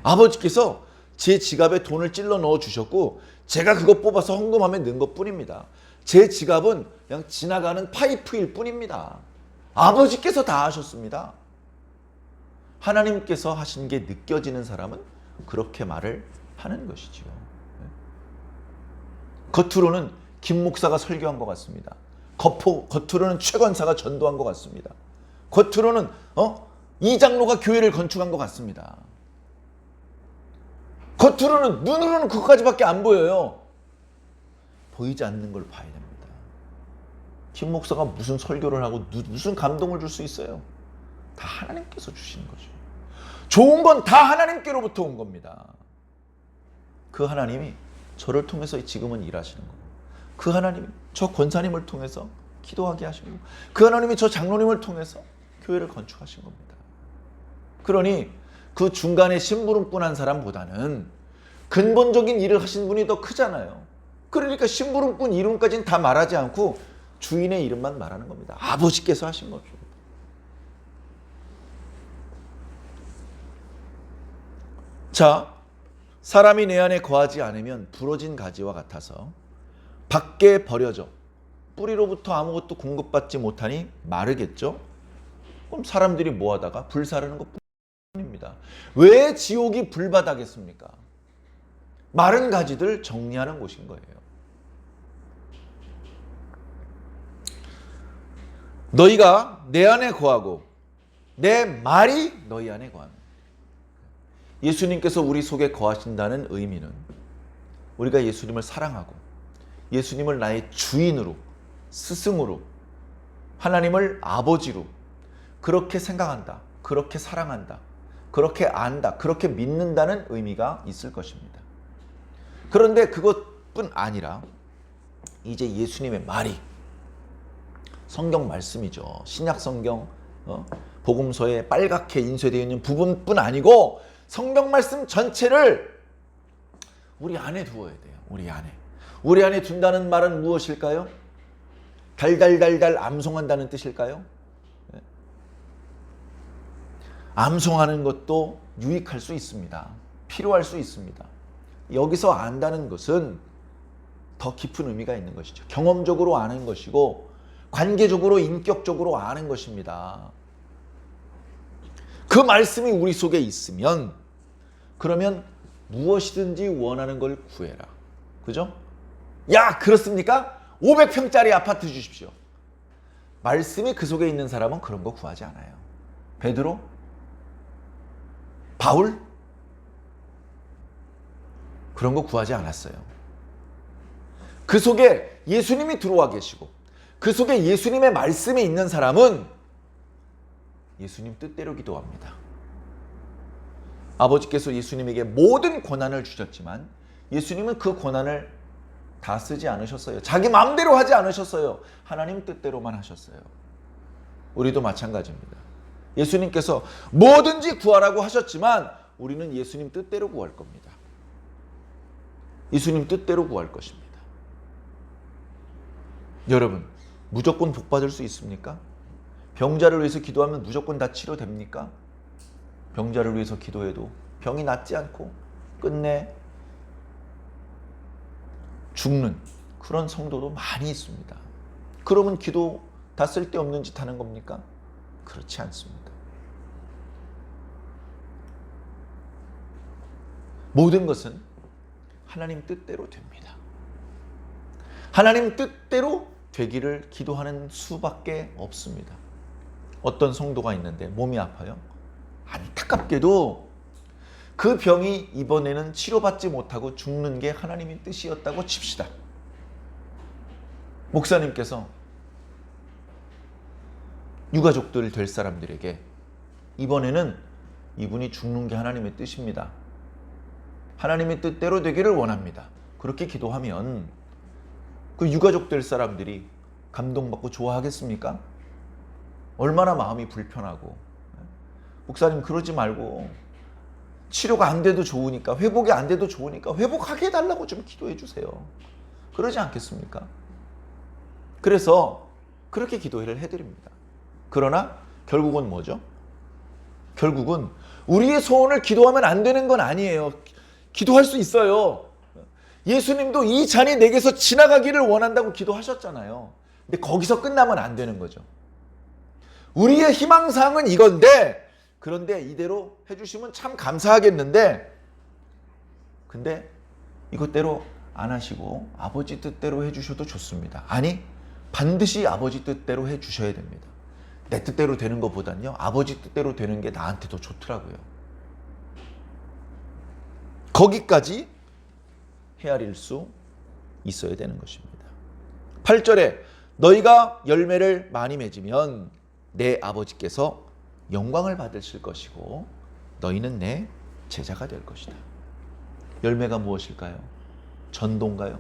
아버지께서 제 지갑에 돈을 찔러 넣어 주셨고 제가 그거 뽑아서 헌금함에 넣은 것 뿐입니다. 제 지갑은 그냥 지나가는 파이프일 뿐입니다. 아버지께서 다 하셨습니다. 하나님께서 하신 게 느껴지는 사람은 그렇게 말을 하는 것이지요. 겉으로는 김 목사가 설교한 것 같습니다. 겉으로는 최 권사가 전도한 것 같습니다. 겉으로는 이 장로가 교회를 건축한 것 같습니다. 겉으로는 눈으로는 그것까지밖에 안 보여요. 보이지 않는 걸 봐야 됩니다. 김 목사가 무슨 설교를 하고 무슨 감동을 줄 수 있어요? 다 하나님께서 주시는 거죠. 좋은 건 다 하나님께로부터 온 겁니다. 그 하나님이 저를 통해서 지금은 일하시는 거고, 그 하나님이 저 권사님을 통해서 기도하게 하시고, 그 하나님이 저 장로님을 통해서 교회를 건축하신 겁니다. 그러니 그 중간에 심부름꾼한 사람보다는 근본적인 일을 하신 분이 더 크잖아요. 그러니까 심부름꾼 이름까지는 다 말하지 않고 주인의 이름만 말하는 겁니다. 아버지께서 하신 거죠. 자, 사람이 내 안에 거하지 않으면 부러진 가지와 같아서 밖에 버려져 뿌리로부터 아무것도 공급받지 못하니 마르겠죠. 그럼 사람들이 뭐하다가 불사르는 것뿐입니다. 왜 지옥이 불바다겠습니까? 마른 가지들 정리하는 곳인 거예요. 너희가 내 안에 거하고 내 말이 너희 안에 거하는. 예수님께서 우리 속에 거하신다는 의미는 우리가 예수님을 사랑하고 예수님을 나의 주인으로, 스승으로, 하나님을 아버지로 그렇게 생각한다, 그렇게 사랑한다, 그렇게 안다, 그렇게 믿는다는 의미가 있을 것입니다. 그런데 그것뿐 아니라 이제 예수님의 말이 성경 말씀이죠. 신약 성경 복음서에 빨갛게 인쇄되어 있는 부분뿐 아니고 성경 말씀 전체를 우리 안에 두어야 돼요. 우리 안에. 우리 안에 둔다는 말은 무엇일까요? 달달달달 암송한다는 뜻일까요? 암송하는 것도 유익할 수 있습니다. 필요할 수 있습니다. 여기서 안다는 것은 더 깊은 의미가 있는 것이죠. 경험적으로 아는 것이고 관계적으로 인격적으로 아는 것입니다. 그 말씀이 우리 속에 있으면 그러면 무엇이든지 원하는 걸 구해라. 그죠? 야, 그렇습니까? 500평짜리 아파트 주십시오. 말씀이 그 속에 있는 사람은 그런 거 구하지 않아요. 베드로? 바울? 그런 거 구하지 않았어요. 그 속에 예수님이 들어와 계시고 그 속에 예수님의 말씀이 있는 사람은 예수님 뜻대로 기도합니다. 아버지께서 예수님에게 모든 권한을 주셨지만 예수님은 그 권한을 다 쓰지 않으셨어요. 자기 마음대로 하지 않으셨어요. 하나님 뜻대로만 하셨어요. 우리도 마찬가지입니다. 예수님께서 뭐든지 구하라고 하셨지만 우리는 예수님 뜻대로 구할 겁니다. 예수님 뜻대로 구할 것입니다. 여러분, 무조건 복 받을 수 있습니까? 병자를 위해서 기도하면 무조건 다 치료됩니까? 병자를 위해서 기도해도 병이 낫지 않고 끝내 죽는 그런 성도도 많이 있습니다. 그러면 기도 다 쓸데없는 짓 하는 겁니까? 그렇지 않습니다. 모든 것은 하나님 뜻대로 됩니다. 하나님 뜻대로 되기를 기도하는 수밖에 없습니다. 어떤 성도가 있는데 몸이 아파요. 안타깝게도 그 병이 이번에는 치료받지 못하고 죽는 게 하나님의 뜻이었다고 칩시다. 목사님께서 유가족들 될 사람들에게 이번에는 이분이 죽는 게 하나님의 뜻입니다. 하나님의 뜻대로 되기를 원합니다. 그렇게 기도하면 그 유가족 될 사람들이 감동받고 좋아하겠습니까? 얼마나 마음이 불편하고. 목사님 그러지 말고 치료가 안 돼도 좋으니까, 회복이 안 돼도 좋으니까 회복하게 해달라고 좀 기도해 주세요. 그러지 않겠습니까? 그래서 그렇게 기도를 해드립니다. 그러나 결국은 뭐죠? 결국은 우리의 소원을 기도하면 안 되는 건 아니에요. 기도할 수 있어요. 예수님도 이 잔이 내게서 지나가기를 원한다고 기도하셨잖아요. 근데 거기서 끝나면 안 되는 거죠. 우리의 희망사항은 이건데, 그런데 이대로 해주시면 참 감사하겠는데, 근데 이것대로 안 하시고 아버지 뜻대로 해주셔도 좋습니다. 아니, 반드시 아버지 뜻대로 해주셔야 됩니다. 내 뜻대로 되는 것보단요, 아버지 뜻대로 되는 게 나한테 더 좋더라고요. 거기까지 헤아릴 수 있어야 되는 것입니다. 8절에 너희가 열매를 많이 맺으면 내 아버지께서 영광을 받으실 것이고 너희는 내 제자가 될 것이다. 열매가 무엇일까요? 전도인가요?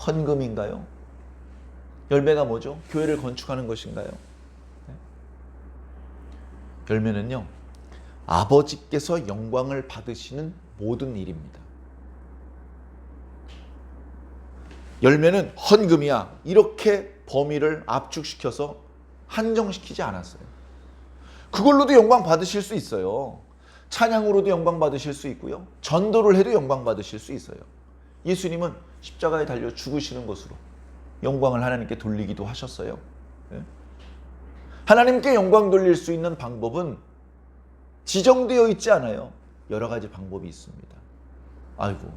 헌금인가요? 열매가 뭐죠? 교회를 건축하는 것인가요? 열매는요, 아버지께서 영광을 받으시는 모든 일입니다. 열매는 헌금이야. 이렇게 범위를 압축시켜서 한정시키지 않았어요. 그걸로도 영광 받으실 수 있어요. 찬양으로도 영광 받으실 수 있고요. 전도를 해도 영광 받으실 수 있어요. 예수님은 십자가에 달려 죽으시는 것으로 영광을 하나님께 돌리기도 하셨어요. 하나님께 영광 돌릴 수 있는 방법은 지정되어 있지 않아요. 여러 가지 방법이 있습니다. 아이고,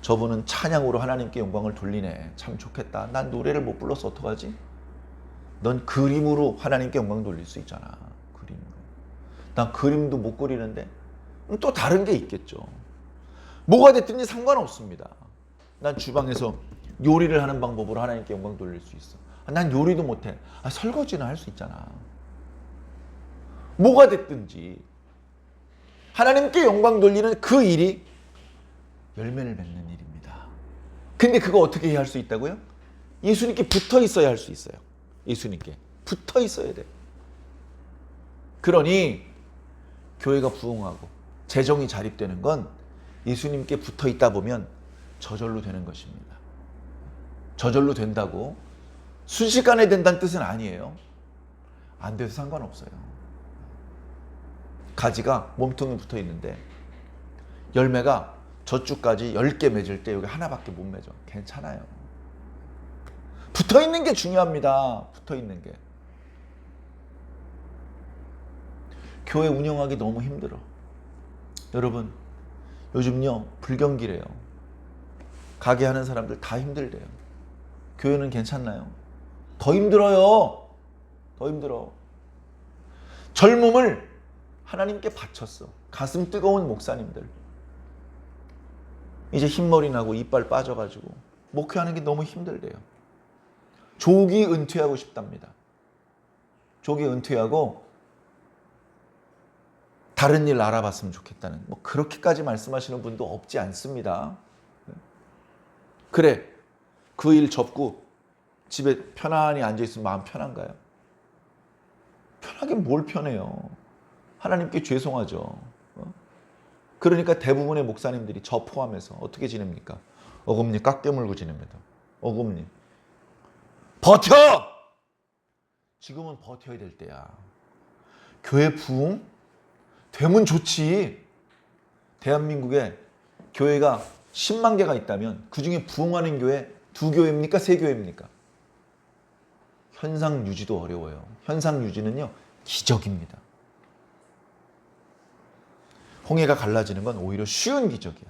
저분은 찬양으로 하나님께 영광을 돌리네. 참 좋겠다. 난 노래를 못 불러서 어떡하지? 넌 그림으로 하나님께 영광 돌릴 수 있잖아. 그림으로. 난 그림도 못 그리는데 또 다른 게 있겠죠. 뭐가 됐든지 상관없습니다. 난 주방에서 요리를 하는 방법으로 하나님께 영광 돌릴 수 있어. 난 요리도 못해. 설거지는 할 수 있잖아. 뭐가 됐든지 하나님께 영광 돌리는 그 일이 열매를 맺는 일입니다. 근데 그거 어떻게 해야 할 수 있다고요? 예수님께 붙어 있어야 할 수 있어요. 예수님께 붙어 있어야 돼. 그러니 교회가 부흥하고 재정이 자립되는 건 예수님께 붙어 있다 보면 저절로 되는 것입니다. 저절로 된다고 순식간에 된다는 뜻은 아니에요. 안 돼도 상관없어요. 가지가 몸통에 붙어 있는데 열매가 저쪽까지 10개 맺을 때 여기 하나밖에 못 맺어. 괜찮아요. 붙어 있는 게 중요합니다. 붙어 있는 게. 교회 운영하기 너무 힘들어. 여러분, 요즘요 불경기래요. 가게 하는 사람들 다 힘들대요. 교회는 괜찮나요? 더 힘들어요. 더 힘들어. 젊음을 하나님께 바쳤어. 가슴 뜨거운 목사님들. 이제 흰머리 나고 이빨 빠져가지고 목회하는 게 너무 힘들대요. 조기 은퇴하고 싶답니다. 조기 은퇴하고 다른 일 알아봤으면 좋겠다는, 뭐 그렇게까지 말씀하시는 분도 없지 않습니다. 그래, 그 일 접고 집에 편안히 앉아있으면 마음 편한가요? 편하긴 뭘 편해요. 하나님께 죄송하죠. 그러니까 대부분의 목사님들이 저 포함해서 어떻게 지냅니까? 어금니 깎여 물고 지냅니다. 어금니. 버텨! 지금은 버텨야 될 때야. 교회 부흥? 되면 좋지. 대한민국에 교회가 10만 개가 있다면 그중에 부흥하는 교회 2교회입니까? 3교회입니까? 현상 유지도 어려워요. 현상 유지는요, 기적입니다. 홍해가 갈라지는 건 오히려 쉬운 기적이야.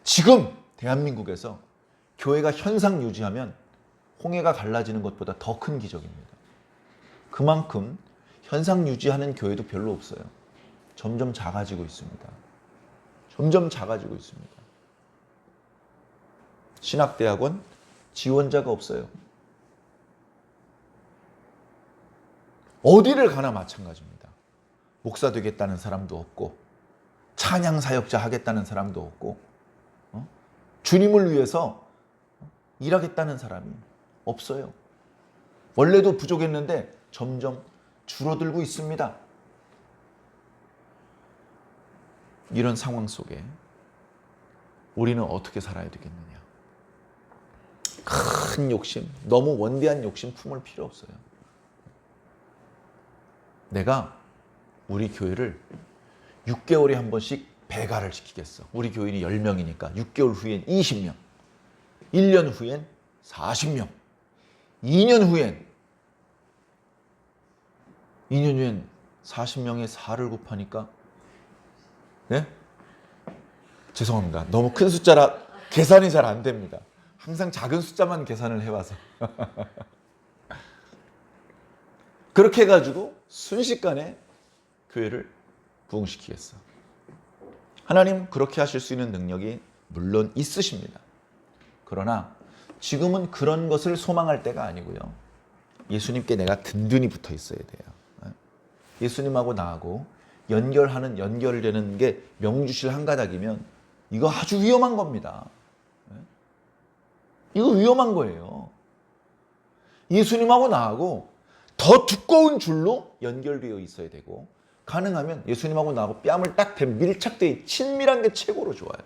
지금 대한민국에서 교회가 현상 유지하면 홍해가 갈라지는 것보다 더 큰 기적입니다. 그만큼 현상 유지하는 교회도 별로 없어요. 점점 작아지고 있습니다. 점점 작아지고 있습니다. 신학대학원 지원자가 없어요. 어디를 가나 마찬가지입니다. 목사 되겠다는 사람도 없고 찬양 사역자 하겠다는 사람도 없고 주님을 위해서 일하겠다는 사람이 없어요. 원래도 부족했는데 점점 줄어들고 있습니다. 이런 상황 속에 우리는 어떻게 살아야 되겠느냐? 큰 욕심, 너무 원대한 욕심 품을 필요 없어요. 내가 우리 교회를 6개월에 한 번씩 배가를 시키겠어. 우리 교인이 10명이니까 6개월 후엔 20명, 1년 후엔 40명, 2년 후엔 40명에 4를 곱하니까, 네? 죄송합니다. 너무 큰 숫자라 계산이 잘 안 됩니다. 항상 작은 숫자만 계산을 해와서. 그렇게 해가지고 순식간에 교회를 부흥시키겠어. 하나님 그렇게 하실 수 있는 능력이 물론 있으십니다. 그러나 지금은 그런 것을 소망할 때가 아니고요. 예수님께 내가 든든히 붙어 있어야 돼요. 예수님하고 나하고 연결되는 게 명주실 한 가닥이면 이거 아주 위험한 겁니다. 이거 위험한 거예요. 예수님하고 나하고 더 두꺼운 줄로 연결되어 있어야 되고, 가능하면 예수님하고 나하고 뺨을 딱 밀착되어 친밀한 게 최고로 좋아요.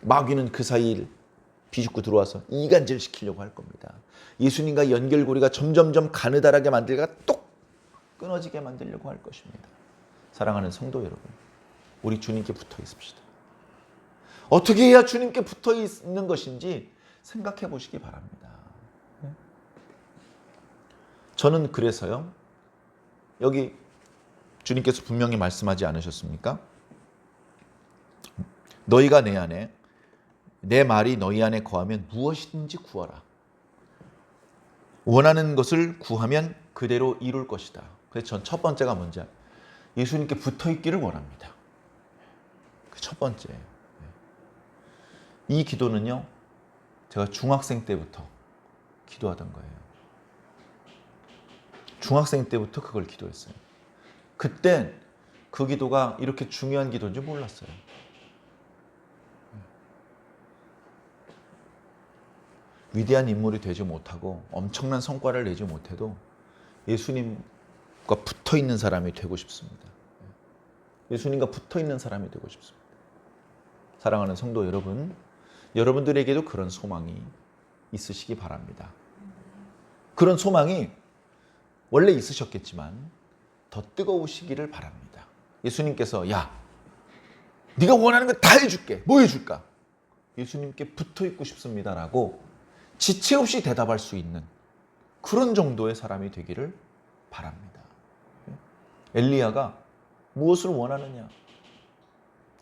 마귀는 그 사이를 비집고 들어와서 이간질 시키려고 할 겁니다. 예수님과 연결고리가 점점점 가느다랗게 만들다가 똑 끊어지게 만들려고 할 것입니다. 사랑하는 성도 여러분, 우리 주님께 붙어 있읍시다. 어떻게 해야 주님께 붙어 있는 것인지 생각해 보시기 바랍니다. 저는 그래서요, 여기 주님께서 분명히 말씀하지 않으셨습니까? 너희가 내 안에, 내 말이 너희 안에 거하면 무엇이든지 구하라. 원하는 것을 구하면 그대로 이룰 것이다. 그래서 전 첫 번째가 뭔지 알아요? 예수님께 붙어 있기를 원합니다. 그 첫 번째. 이 기도는요, 제가 중학생 때부터 기도하던 거예요. 중학생 때부터 그걸 기도했어요. 그땐 그 기도가 이렇게 중요한 기도인지 몰랐어요. 위대한 인물이 되지 못하고 엄청난 성과를 내지 못해도 예수님과 붙어 있는 사람이 되고 싶습니다. 예수님과 붙어 있는 사람이 되고 싶습니다. 사랑하는 성도 여러분, 여러분들에게도 그런 소망이 있으시기 바랍니다. 그런 소망이 원래 있으셨겠지만 더 뜨거우시기를 바랍니다. 예수님께서 야, 네가 원하는 거 다 해줄게. 뭐 해줄까? 예수님께 붙어 있고 싶습니다라고 지체 없이 대답할 수 있는 그런 정도의 사람이 되기를 바랍니다. 엘리야가 무엇을 원하느냐?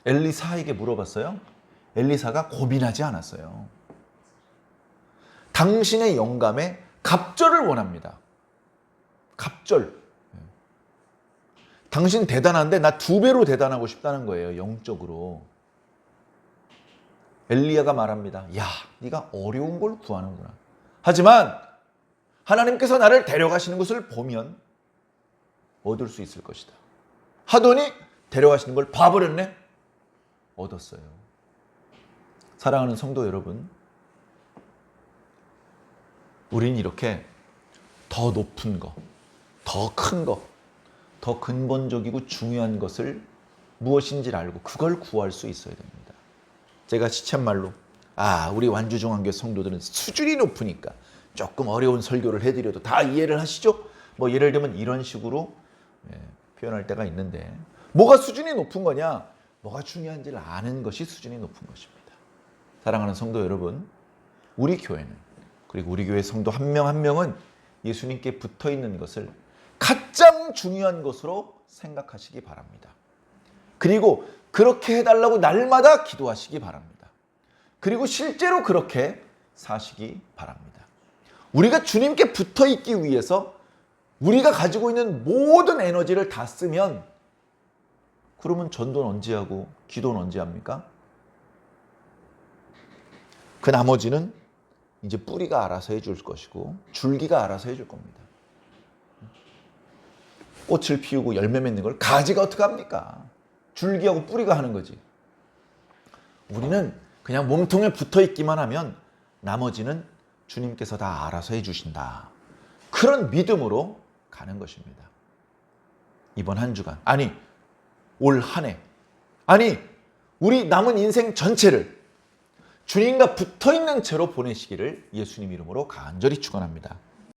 엘리사에게 물어봤어요. 엘리사가 고민하지 않았어요. 당신의 영감에 갑절을 원합니다. 갑절. 당신 대단한데 나 2배로 대단하고 싶다는 거예요. 영적으로. 엘리야가 말합니다. 야, 네가 어려운 걸 구하는구나. 하지만 하나님께서 나를 데려가시는 곳을 보면 얻을 수 있을 것이다. 하더니 데려가시는 걸 봐버렸네. 얻었어요. 사랑하는 성도 여러분, 우린 이렇게 더 높은 거, 더 큰 거, 더 근본적이고 중요한 것을 무엇인지를 알고 그걸 구할 수 있어야 됩니다. 제가 시쳇말로 우리 완주중앙교회 성도들은 수준이 높으니까 조금 어려운 설교를 해드려도 다 이해를 하시죠? 뭐 예를 들면 이런 식으로 표현할 때가 있는데, 뭐가 수준이 높은 거냐? 뭐가 중요한지를 아는 것이 수준이 높은 것입니다. 사랑하는 성도 여러분, 우리 교회는, 그리고 우리 교회 성도 한 명 한 명은 예수님께 붙어 있는 것을 가장 중요한 것으로 생각하시기 바랍니다. 그리고 그렇게 해달라고 날마다 기도하시기 바랍니다. 그리고 실제로 그렇게 사시기 바랍니다. 우리가 주님께 붙어 있기 위해서 우리가 가지고 있는 모든 에너지를 다 쓰면, 그러면 전도는 언제 하고 기도는 언제 합니까? 그 나머지는 이제 뿌리가 알아서 해줄 것이고 줄기가 알아서 해줄 겁니다. 꽃을 피우고 열매 맺는 걸 가지가 어떻게 합니까? 줄기하고 뿌리가 하는 거지. 우리는 그냥 몸통에 붙어 있기만 하면 나머지는 주님께서 다 알아서 해주신다. 그런 믿음으로 가는 것입니다. 이번 한 주간, 아니 올 한 해, 아니 우리 남은 인생 전체를 주님과 붙어 있는 채로 보내시기를 예수님 이름으로 간절히 축원합니다.